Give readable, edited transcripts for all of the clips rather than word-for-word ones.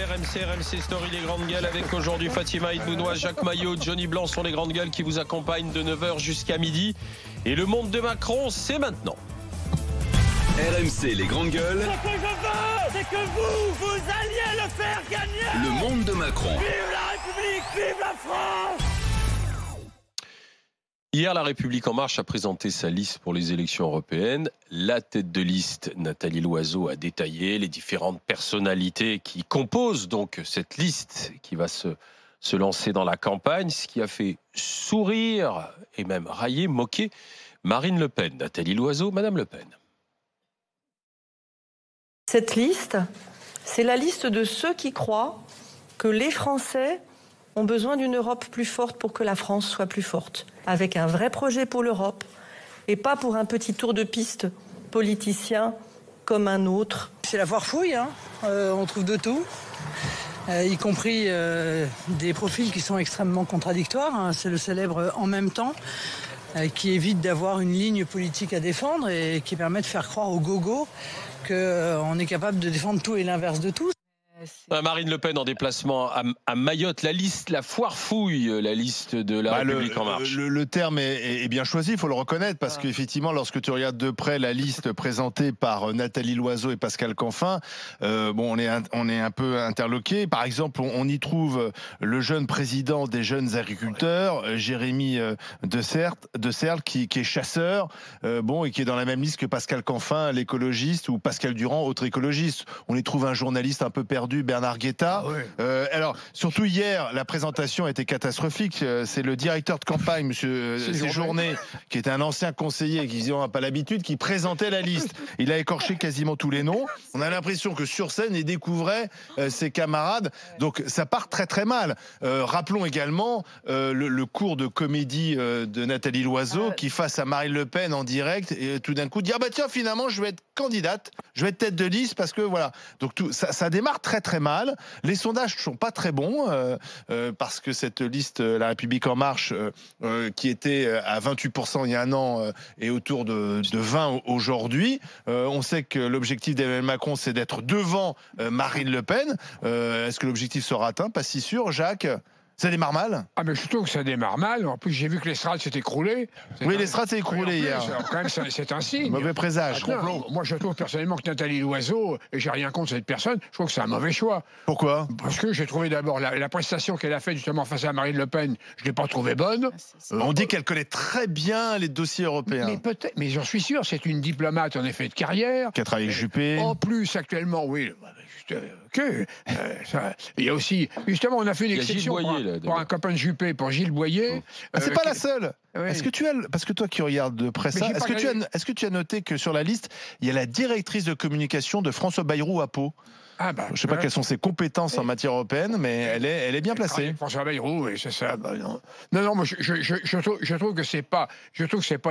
RMC Story, les grandes gueules avec aujourd'hui Fatima Idbounois, Jacques Maillot, Johnny Blanc sont les grandes gueules qui vous accompagnent de 9h jusqu'à midi. Et le monde de Macron, c'est maintenant. RMC, les grandes gueules. Ce que je veux, c'est que vous alliez le faire gagner. Le monde de Macron. Vive la République, vive la France. Hier, La République En Marche a présenté sa liste pour les élections européennes. La tête de liste, Nathalie Loiseau, a détaillé les différentes personnalités qui composent donc cette liste qui va se lancer dans la campagne, ce qui a fait sourire et même railler, moquer Marine Le Pen. Nathalie Loiseau, Madame Le Pen. Cette liste, c'est la liste de ceux qui croient que les Français ont besoin d'une Europe plus forte pour que la France soit plus forte, avec un vrai projet pour l'Europe et pas pour un petit tour de piste politicien comme un autre. C'est la foire fouille, hein. On trouve de tout, y compris des profils qui sont extrêmement contradictoires, hein. C'est le célèbre « en même temps ». Qui évite d'avoir une ligne politique à défendre et qui permet de faire croire aux gogos qu'on est capable de défendre tout et l'inverse de tout. Marine Le Pen en déplacement à Mayotte, la foire fouille, la liste de La République En Marche. Le terme est bien choisi, il faut le reconnaître, parce qu'effectivement, lorsque tu regardes de près la liste présentée par Nathalie Loiseau et Pascal Canfin, on est un peu interloqué. Par exemple, on y trouve le jeune président des jeunes agriculteurs, Jérémy de Serles, qui est chasseur, et qui est dans la même liste que Pascal Canfin, l'écologiste, ou Pascal Durand, autre écologiste. On y trouve un journaliste un peu perdu, Bernard Guetta. Ah ouais. Alors, surtout hier, la présentation a été catastrophique. C'est le directeur de campagne, monsieur Séjourné, qui était un ancien conseiller, qui disait on n'a pas l'habitude, qui présentait la liste. Il a écorché quasiment tous les noms. On a l'impression que sur scène, il découvrait ses camarades. Donc, ça part très très mal. Rappelons également le cours de comédie de Nathalie Loiseau, qui face à Marine Le Pen en direct, et tout d'un coup dit ah bah tiens, finalement, je vais être candidate, je vais être tête de liste parce que voilà. Donc ça démarre très très mal. Les sondages ne sont pas très bons parce que cette liste La République En Marche qui était à 28% il y a un an est autour de 20 aujourd'hui. On sait que l'objectif d'Emmanuel Macron c'est d'être devant Marine Le Pen. Est-ce que l'objectif sera atteint? Pas si sûr, Jacques. Ça démarre mal? Ah mais je trouve que ça démarre mal. En plus j'ai vu que l'estrade s'est écroulée. Oui, l'estrade s'est écroulée hier. Quand même, c'est un signe. Mauvais présage. Moi je trouve personnellement que Nathalie Loiseau, et j'ai rien contre cette personne, je trouve que c'est un mauvais choix. Pourquoi? Parce que j'ai trouvé d'abord la prestation qu'elle a faite justement face à Marine Le Pen, je l'ai pas trouvée bonne. On dit qu'elle connaît très bien les dossiers européens. Mais peut-être, mais j'en suis sûr, c'est une diplomate en effet de carrière. Qui a travaillé avec Juppé. En plus actuellement, oui. Il y a aussi, justement, on a fait une exception pour un copain de Juppé, pour Gilles Boyer. C'est pas la seule. Ouais. Est-ce que tu as, parce que toi qui regardes de près ça, est-ce que tu as noté que sur la liste, il y a la directrice de communication de François Bayrou à Pau? Je ne sais pas quelles sont ses compétences en matière européenne, mais elle est bien placée. François Bayrou, oui, c'est ça. Non, moi je trouve que c'est pas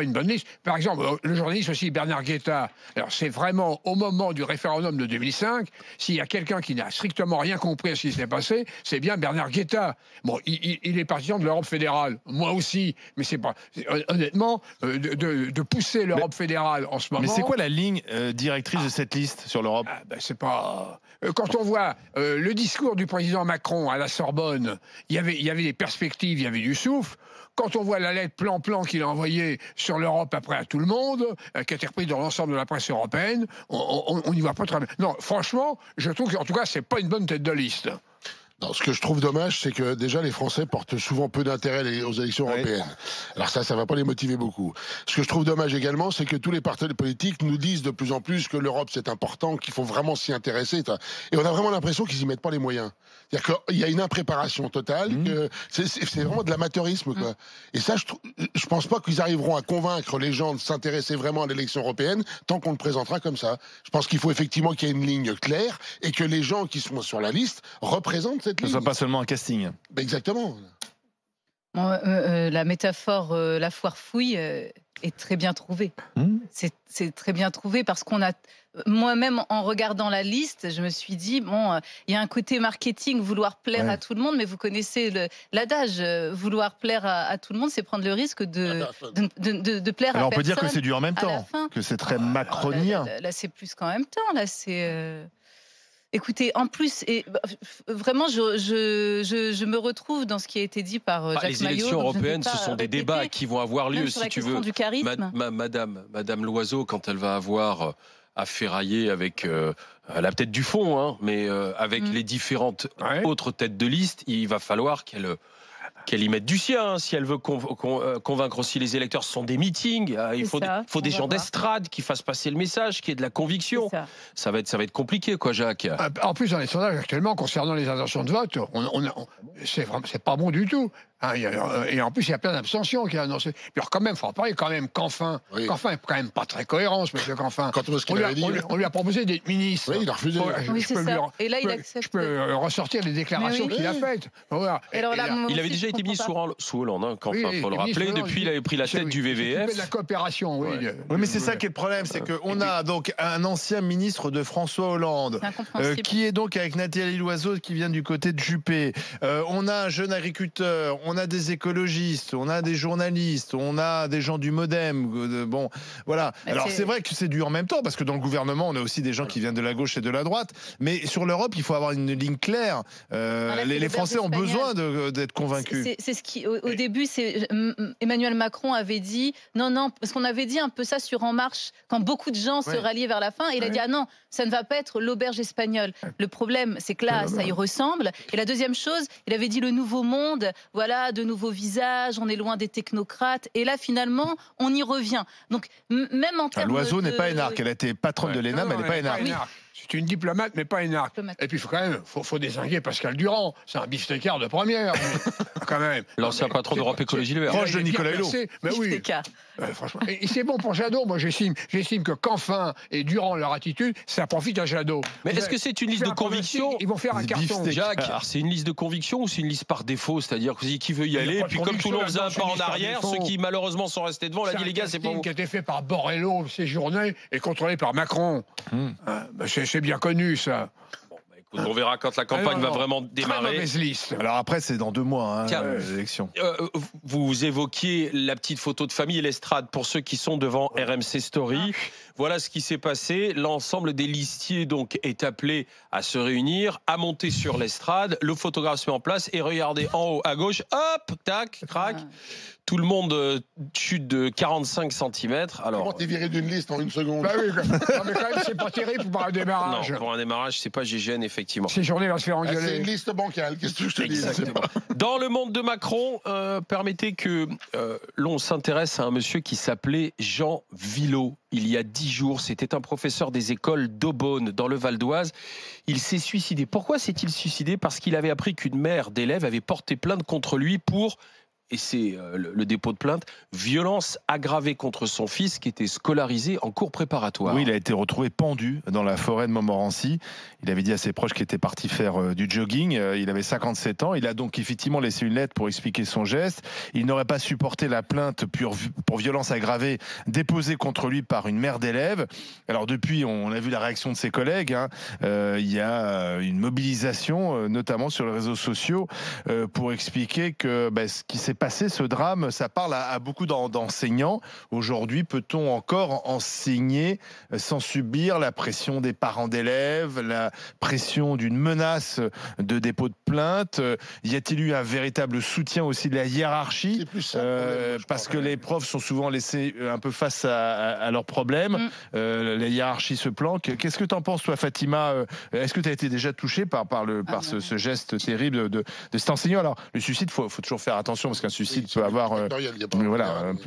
une bonne liste. Par exemple, le journaliste aussi Bernard Guetta. Alors c'est vraiment au moment du référendum de 2005, s'il y a quelqu'un qui n'a strictement rien compris à ce qui s'est passé, c'est bien Bernard Guetta. Bon, il est partisan de l'Europe fédérale, moi aussi, mais c'est pas honnêtement de pousser l'Europe fédérale en ce moment. Mais c'est quoi la ligne directrice de cette liste sur l'Europe? C'est pas. Quand on voit le discours du président Macron à la Sorbonne, il y avait des perspectives, il y avait du souffle. Quand on voit la lettre plan-plan qu'il a envoyée sur l'Europe après à tout le monde, qui a été reprise dans l'ensemble de la presse européenne, on n'y voit pas très bien. Non, franchement, je trouve qu'en tout cas, c'est pas une bonne tête de liste. Non, ce que je trouve dommage, c'est que déjà les Français portent souvent peu d'intérêt aux élections européennes. Alors ça va pas les motiver beaucoup. Ce que je trouve dommage également, c'est que tous les partis politiques nous disent de plus en plus que l'Europe c'est important, qu'il faut vraiment s'y intéresser. Et on a vraiment l'impression qu'ils y mettent pas les moyens. C'est-à-dire qu'il y a une impréparation totale, que c'est vraiment de l'amateurisme, quoi. Et ça, je pense pas qu'ils arriveront à convaincre les gens de s'intéresser vraiment à l'élection européenne tant qu'on le présentera comme ça. Je pense qu'il faut effectivement qu'il y ait une ligne claire et que les gens qui sont sur la liste représentent cette ligne. Ce ne soit pas seulement un casting. Exactement. La métaphore, la foire fouille, est très bien trouvée. C'est très bien trouvé parce qu'on a... Moi-même, en regardant la liste, je me suis dit, bon, il y a un côté marketing, vouloir plaire à tout le monde, mais vous connaissez l'adage, vouloir plaire à tout le monde, c'est prendre le risque de plaire à personne. Alors on peut dire que c'est du en même temps, que c'est très macronien. Là, c'est plus qu'en même temps, là, c'est... Écoutez, en plus, vraiment, je me retrouve dans ce qui a été dit par Jacques les Maillot. élections européennes, ce sont des débats qui vont avoir lieu, si tu veux. Du charisme. Madame Loiseau, quand elle va avoir à ferrailler avec, elle a peut-être du fond, hein, mais avec les différentes autres têtes de liste, il va falloir qu'elle y mette du sien, hein, si elle veut convaincre aussi les électeurs. Ce sont des meetings, il faut des gens d'estrade qui fassent passer le message, qui aient de la conviction. Ça va être compliqué, quoi, Jacques. En plus, dans les sondages actuellement, concernant les intentions de vote, c'est pas bon du tout. Hein, et en plus, il y a plein d'abstentions qui a annoncé. Puis alors, quand même, il faut en parler quand même Canfin. Canfin est quand même pas très cohérent, monsieur Canfin. On lui a proposé d'être ministre. Oui, il a refusé. Oui, c'est ça. Et là, il accepte. Je peux ressortir les déclarations qu'il a faites. Voilà. Il avait déjà été ministre sous Hollande, hein, Canfin, il faut le rappeler. Depuis, il avait pris la tête du VVF. De la coopération, oui. Oui, mais c'est ça qui est le problème, c'est qu'on a donc un ancien ministre de François Hollande, qui est donc avec Nathalie Loiseau, qui vient du côté de Juppé. On a un jeune agriculteur, on a des écologistes, on a des journalistes, on a des gens du MoDem. Bon, voilà. Alors c'est vrai que c'est dur en même temps, parce que dans le gouvernement, on a aussi des gens qui viennent de la gauche et de la droite. Mais sur l'Europe, il faut avoir une ligne claire. Les Français ont besoin d'être convaincus. C'est ce qui, au début, Emmanuel Macron avait dit non, parce qu'on avait dit un peu ça sur En Marche, quand beaucoup de gens se ralliaient vers la fin, et il a dit non, ça ne va pas être l'auberge espagnole. Le problème, c'est que là, ça y ressemble. Et la deuxième chose, il avait dit le nouveau monde, voilà, de nouveaux visages, on est loin des technocrates. Et là, finalement, on y revient. Donc, même en termes Loiseau n'est pas énarque. Elle a été patronne de l'ENA, mais elle n'est pas énarque. C'est une diplomate, mais pas énarque. Et puis, faut désinguer Pascal Durand. C'est un beefsteakard de première, quand même. L'ancien patron d'Europe Écologie Les Verts. Proche de Nicolas Hulot. Mais oui. Franchement. Et c'est bon pour Jadot. Moi, j'estime que Canfin et Durand, leur attitude, ça profite à Jadot. Mais est-ce que c'est une liste de convictions? Ils vont faire un carton. Jacques, c'est une liste de convictions ou c'est une liste par défaut? C'est-à-dire qui veut y aller, puis comme tout le monde faisait un pas en arrière, ceux qui malheureusement sont restés devant, on a dit les gars, c'est pas vous. Qui a été fait par Borrello ces journées et contrôlé par Macron. C'est bien connu, ça. On verra quand la campagne va vraiment démarrer. Liste. Alors après, c'est dans 2 mois, les élections. Vous évoquiez la petite photo de famille et l'estrade pour ceux qui sont devant RMC Story. Voilà ce qui s'est passé. L'ensemble des listiers donc est appelé à se réunir, à monter sur l'estrade. Le photographe se met en place et regardez en haut à gauche, hop, tac, crac. Tout le monde chute de 45 cm. Alors, comment t'es viré d'une liste en 1 seconde? Bah oui, non, mais quand même, c'est pas terrible pour un démarrage. Non, pour un démarrage, c'est pas GGN, effectivement. Ces journées va se faire engueuler. C'est une liste bancale, qu'est-ce que je te dis? Dans le monde de Macron, permettez que l'on s'intéresse à un monsieur qui s'appelait Jean Villot. Il y a 10 jours, c'était un professeur des écoles d'Aubonne, dans le Val d'Oise. Il s'est suicidé. Pourquoi s'est-il suicidé? Parce qu'il avait appris qu'une mère d'élève avait porté plainte contre lui pour... Et c'est le dépôt de plainte, violence aggravée contre son fils qui était scolarisé en cours préparatoire. Oui, il a été retrouvé pendu dans la forêt de Montmorency. Il avait dit à ses proches qu'il était parti faire du jogging. Il avait 57 ans. Il a donc effectivement laissé une lettre pour expliquer son geste. Il n'aurait pas supporté la plainte pour violence aggravée déposée contre lui par une mère d'élève. Alors depuis, on a vu la réaction de ses collègues. Il y a une mobilisation, notamment sur les réseaux sociaux, pour expliquer que ce qui s'est passé, ce drame, ça parle à beaucoup d'enseignants. Aujourd'hui, peut-on encore enseigner sans subir la pression des parents d'élèves, la pression d'une menace de dépôt de plainte? Y a-t-il eu un véritable soutien aussi de la hiérarchie? Parce que les profs sont souvent laissés un peu face à leurs problèmes. La hiérarchie se planque. Qu'est-ce que tu en penses, toi, Fatima? Est-ce que tu as été déjà touchée par ce geste terrible de cet enseignant? Alors, le suicide, faut toujours faire attention, parce qu'un suicide peut avoir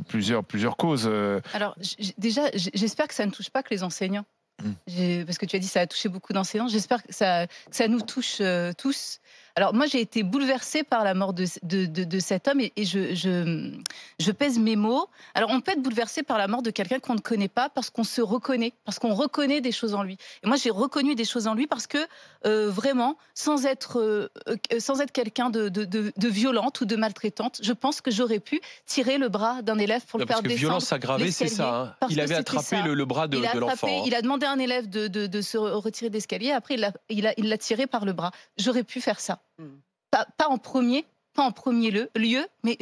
plusieurs causes. Alors, déjà, j'espère que ça ne touche pas que les enseignants. Parce que tu as dit que ça a touché beaucoup d'enseignants. J'espère que ça nous touche tous. Alors moi, j'ai été bouleversée par la mort de cet homme et je pèse mes mots. Alors on peut être bouleversé par la mort de quelqu'un qu'on ne connaît pas parce qu'on se reconnaît, parce qu'on reconnaît des choses en lui. Et moi, j'ai reconnu des choses en lui parce que vraiment, sans être quelqu'un de violente ou de maltraitante, je pense que j'aurais pu tirer le bras d'un élève pour le faire descendre. Violence aggravée, c'est ça. Il avait attrapé le bras de l'enfant. Il a demandé à un élève de se retirer d'escalier. Après, il l'a tiré par le bras. J'aurais pu faire ça. Pas en premier, pas en premier lieu, mais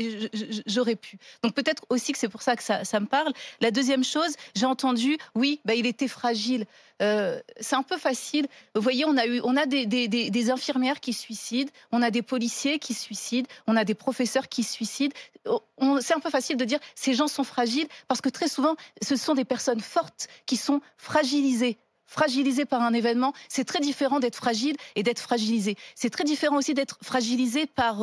j'aurais pu. Donc peut-être aussi que c'est pour ça que ça me parle. La deuxième chose, j'ai entendu, oui, il était fragile. C'est un peu facile. Vous voyez, on a des infirmières qui se suicident, on a des policiers qui se suicident, on a des professeurs qui se suicident. C'est un peu facile de dire ces gens sont fragiles parce que très souvent, ce sont des personnes fortes qui sont fragilisées par un événement. C'est très différent d'être fragile et d'être fragilisé. C'est très différent aussi d'être fragilisé par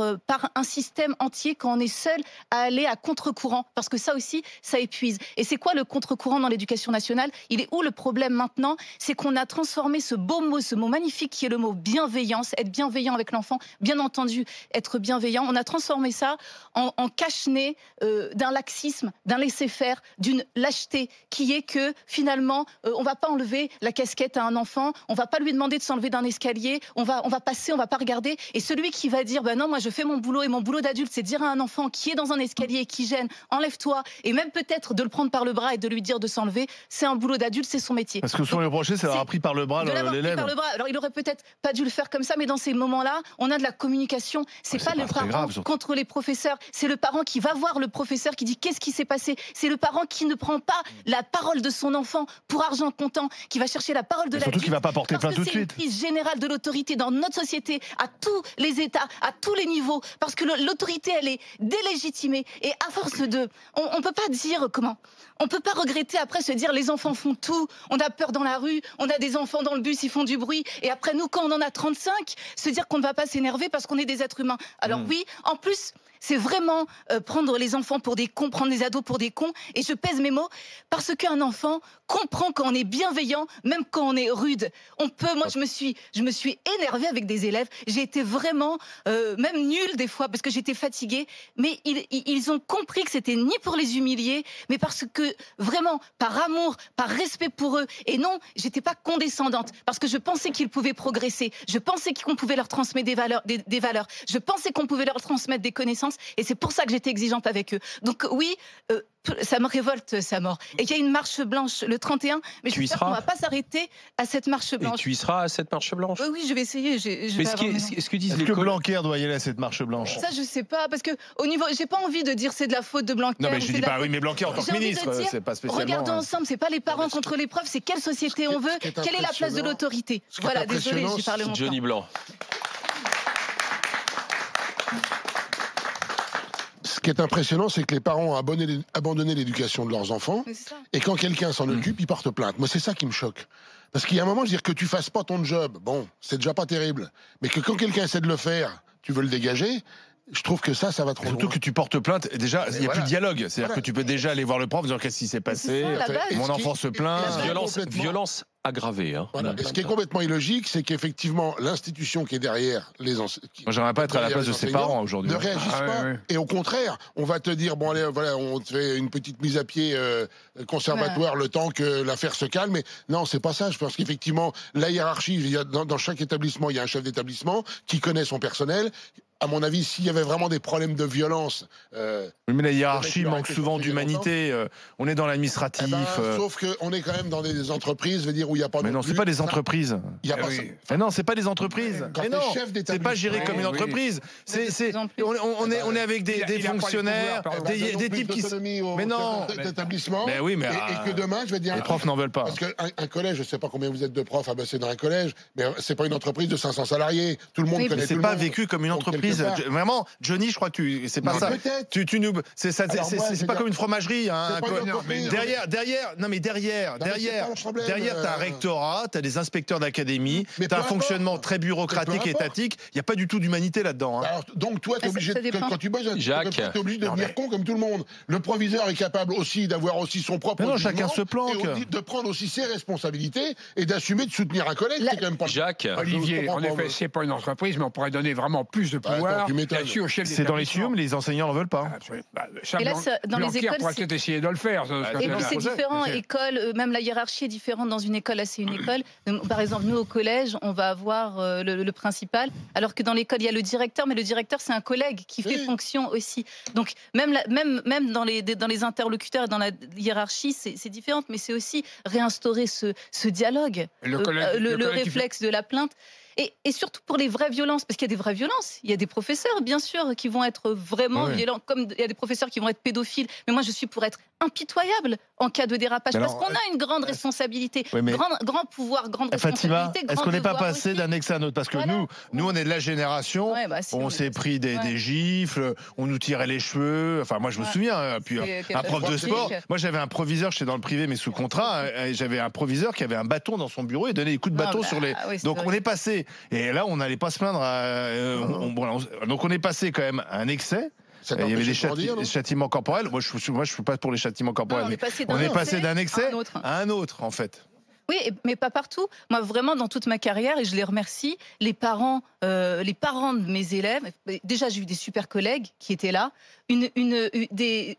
un système entier quand on est seul à aller à contre-courant. Parce que ça aussi, ça épuise. Et c'est quoi le contre-courant dans l'éducation nationale? Il est où le problème maintenant? C'est qu'on a transformé ce beau mot, ce mot magnifique qui est le mot bienveillance, être bienveillant avec l'enfant, bien entendu, être bienveillant. On a transformé ça en cache-nez d'un laxisme, d'un laisser-faire, d'une lâcheté qui est que finalement, on va pas enlever la casquette à un enfant, on va pas lui demander de s'enlever d'un escalier, on va passer, on va pas regarder. Et celui qui va dire, non, moi je fais mon boulot et mon boulot d'adulte, c'est de dire à un enfant qui est dans un escalier et qui gêne, enlève-toi, et même peut-être de le prendre par le bras et de lui dire de s'enlever, c'est un boulot d'adulte, c'est son métier. Parce que souvent les reprocher, c'est d'avoir pris par le bras l'élève. Alors il aurait peut-être pas dû le faire comme ça, mais dans ces moments-là, on a de la communication. C'est pas le parent contre les professeurs, c'est le parent qui va voir le professeur qui dit qu'est-ce qui s'est passé. C'est le parent qui ne prend pas la parole de son enfant pour argent comptant, qui va chercher la parole de l'adulte. Surtout qu'il ne va pas porter plainte tout de suite. C'est une crise générale de l'autorité dans notre société, à tous les états, à tous les niveaux, parce que l'autorité, elle est délégitimée. Et à force de... On ne peut pas dire comment... On ne peut pas regretter après se dire les enfants font tout, on a peur dans la rue, on a des enfants dans le bus, ils font du bruit. Et après nous, quand on en a 35, se dire qu'on ne va pas s'énerver parce qu'on est des êtres humains. Alors oui, en plus... C'est vraiment prendre les enfants pour des cons, prendre les ados pour des cons. Et je pèse mes mots parce qu'un enfant comprend quand on est bienveillant, même quand on est rude. Moi, je me suis énervée avec des élèves. J'ai été vraiment, même nulle des fois parce que j'étais fatiguée. Mais ils ont compris que c'était ni pour les humilier, mais parce que vraiment, par amour, par respect pour eux. Et non, j'étais pas condescendante parce que je pensais qu'ils pouvaient progresser. Je pensais qu'on pouvait leur transmettre des valeurs. Je pensais qu'on pouvait leur transmettre des connaissances. Et c'est pour ça que j'étais exigeante avec eux. Donc oui, ça me révolte sa mort. Et il y a une marche blanche le 31, mais j'espère qu'on ne va pas s'arrêter à cette marche blanche. Et tu y seras à cette marche blanche? Oui, je vais essayer. Est-ce que Blanquer doit y aller à cette marche blanche? Ça, je ne sais pas, parce que au niveau, j'ai pas envie de dire c'est de la faute de Blanquer. Non, mais je dis pas, oui, mais Blanquer en tant que ministre, c'est pas spécialement. Regardons ensemble, c'est pas les parents contre les profs, c'est quelle société on veut, quelle est la place de l'autorité. Voilà, désolé, j'y parle longtemps. Johnny Blanc. Ce qui est impressionnant, c'est que les parents ont abandonné l'éducation de leurs enfants. Et quand quelqu'un s'en occupe, ils portent plainte. Moi, c'est ça qui me choque. Parce qu'il y a un moment, je veux dire que tu fasses pas ton job, bon, c'est déjà pas terrible. Mais que quand quelqu'un essaie de le faire, tu veux le dégager. Je trouve que ça va trop loin. Surtout que tu portes plainte, déjà, il n'y a plus de dialogue. C'est-à-dire que tu peux déjà aller voir le prof en disant qu'est-ce qui s'est passé, mon enfant se plaint. Violence aggravée. Hein. Voilà. Et ce qui est complètement illogique, c'est qu'effectivement, l'institution qui est derrière les enseignants... Moi, j'aimerais pas être à la place de ses parents aujourd'hui. Ne réagissent pas. Et au contraire, on va te dire, bon, allez, voilà, on te fait une petite mise à pied conservatoire le temps que l'affaire se calme. Mais non, c'est pas ça. Je pense qu'effectivement, la hiérarchie, dans chaque établissement, il y a un chef d'établissement qui connaît son personnel. À mon avis, s'il y avait vraiment des problèmes de violence... oui, mais la hiérarchie manque souvent d'humanité. On est dans l'administratif. Sauf qu'on est quand même dans des entreprises, je veux dire, où il n'y a pas... Mais non, c'est pas des entreprises. Il y a pas ça. Mais non, c'est pas des entreprises. Mais non, c'est pas géré comme une entreprise. On est avec des fonctionnaires, des types qui... Mais non. D'établissement. Mais oui, mais... Et que demain, je veux dire... Les profs n'en veulent pas. Parce qu'un collège, je sais pas combien vous êtes de profs à bosser dans un collège, mais c'est pas une entreprise de 500 salariés. Tout le monde connaît tout le monde. C'est pas vécu comme une entreprise. Vraiment, Johnny, je crois que c'est pas ça. C'est pas comme une fromagerie. Derrière, t'as un rectorat, t'as des inspecteurs d'académie, t'as un fonctionnement très bureaucratique et étatique. Il n'y a pas du tout d'humanité là-dedans. Donc toi, t'es obligé, quand tu bosses, t'es obligé de devenir con comme tout le monde. Le proviseur est capable aussi d'avoir aussi son propre. Mais non, chacun se planque. Et de prendre aussi ses responsabilités et d'assumer de soutenir un collègue. C'est quand même pas. Jacques. Olivier, en effet, c'est pas une entreprise, mais on pourrait donner vraiment plus de pouvoir. C'est dans les tuyaux, mais les enseignants n'en veulent pas. Et là, dans les écoles, pourrait peut-être essayer de le faire. Et puis c'est différent. École, même la hiérarchie est différente dans une école. Là, c'est une école. Par exemple, nous au collège, on va avoir le principal, alors que dans l'école, il y a le directeur, mais le directeur, c'est un collègue qui fait fonction aussi. Donc même dans les interlocuteurs et dans la hiérarchie, c'est différent, mais c'est aussi réinstaurer ce dialogue, le réflexe de la plainte. Et surtout pour les vraies violences, parce qu'il y a des vraies violences. Il y a des professeurs, bien sûr, qui vont être vraiment violents, comme il y a des professeurs qui vont être pédophiles. Mais moi, je suis pour être impitoyable en cas de dérapage, parce qu'on a une grande responsabilité, grand pouvoir, grande Fatima, responsabilité. est-ce qu'on n'est pas passé d'un excès à un autre? Parce que nous, on est de la génération, on s'est pris des gifles, on nous tirait les cheveux. Enfin, moi, je me souviens. Puis un prof de sport. Moi, j'avais un proviseur, j'étais dans le privé, mais sous contrat. J'avais un proviseur qui avait un bâton dans son bureau et donnait des coups de bâton sur les. Donc, on est passé. Et là, on n'allait pas se plaindre. Donc, on est passé quand même à un excès. Il y avait des châtiments corporels. Moi, je suis pas pour les châtiments corporels. On est passé d'un excès à un autre, en fait. Oui, mais pas partout. Moi, vraiment, dans toute ma carrière, et je les remercie, les parents de mes élèves, déjà, j'ai eu des super collègues qui étaient là.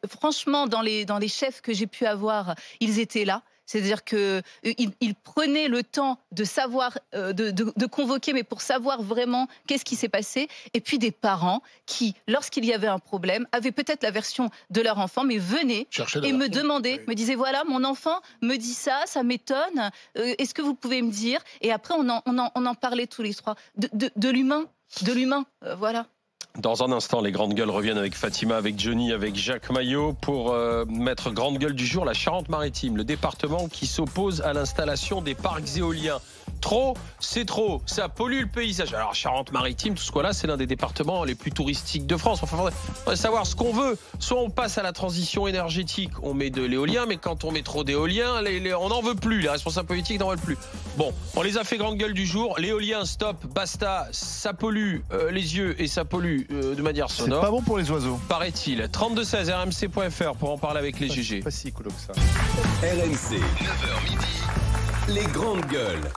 Franchement, dans les chefs que j'ai pu avoir, ils étaient là. C'est-à-dire qu'ils prenaient le temps de savoir, de convoquer, mais pour savoir vraiment qu'est-ce qui s'est passé. Et puis des parents qui, lorsqu'il y avait un problème, avaient peut-être la version de leur enfant, mais venaient et me demandaient, me disaient, voilà, mon enfant me dit ça m'étonne, est-ce que vous pouvez me dire? Et après, on en parlait tous les trois. De l'humain, voilà. Dans un instant, les grandes gueules reviennent avec Fatima, avec Johnny, avec Jacques Maillot pour mettre grande gueule du jour, la Charente-Maritime, le département qui s'oppose à l'installation des parcs éoliens. Trop, c'est trop, ça pollue le paysage. Alors Charente-Maritime, tout ce quoi là, c'est l'un des départements les plus touristiques de France. Enfin, faudrait savoir ce qu'on veut. Soit on passe à la transition énergétique, on met de l'éolien, mais quand on met trop d'éolien, on n'en veut plus. Les responsables politiques n'en veulent plus. Bon, on les a fait grande gueule du jour. L'éolien, stop, basta, ça pollue les yeux et ça pollue de manière sonore. C'est pas bon pour les oiseaux. Paraît-il. 3216 rmc.fr pour en parler avec les GG. Pas si cool que ça. RMC, 9h midi, les grandes gueules.